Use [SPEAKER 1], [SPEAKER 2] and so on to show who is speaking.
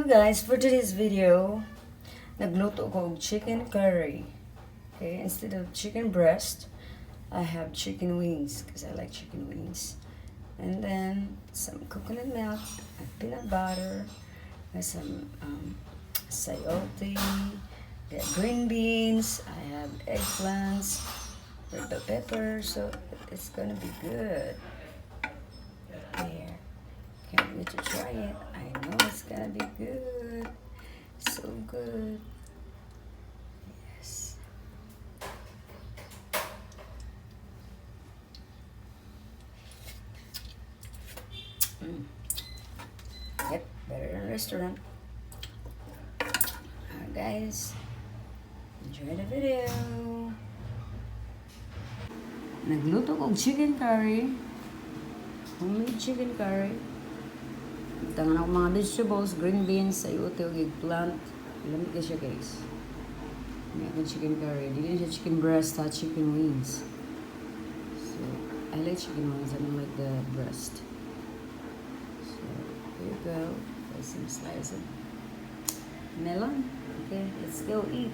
[SPEAKER 1] guys, for today's video, nagluto ko og chicken curry. Okay, instead of chicken breast, I have chicken wings because I like chicken wings. And then some coconut milk, peanut butter, and some sayote, got green beans, I have eggplants, red bell pepper, so it's gonna be good. There. Can't wait to try it. I know it's gonna be good. So good. Yes. Yep, better than a restaurant. Alright guys, enjoy the video. Nagluto kong chicken curry. Homemade chicken curry. Tangan ako mga vegetables, green beans, sayote o eggplant. Lamig ka siya guys. May akong chicken curry. Hindi siya chicken breast, ha, chicken wings. So, I like chicken wings. I don't like the breast. So, here you go. There's some slices of melon. Okay, let's go eat.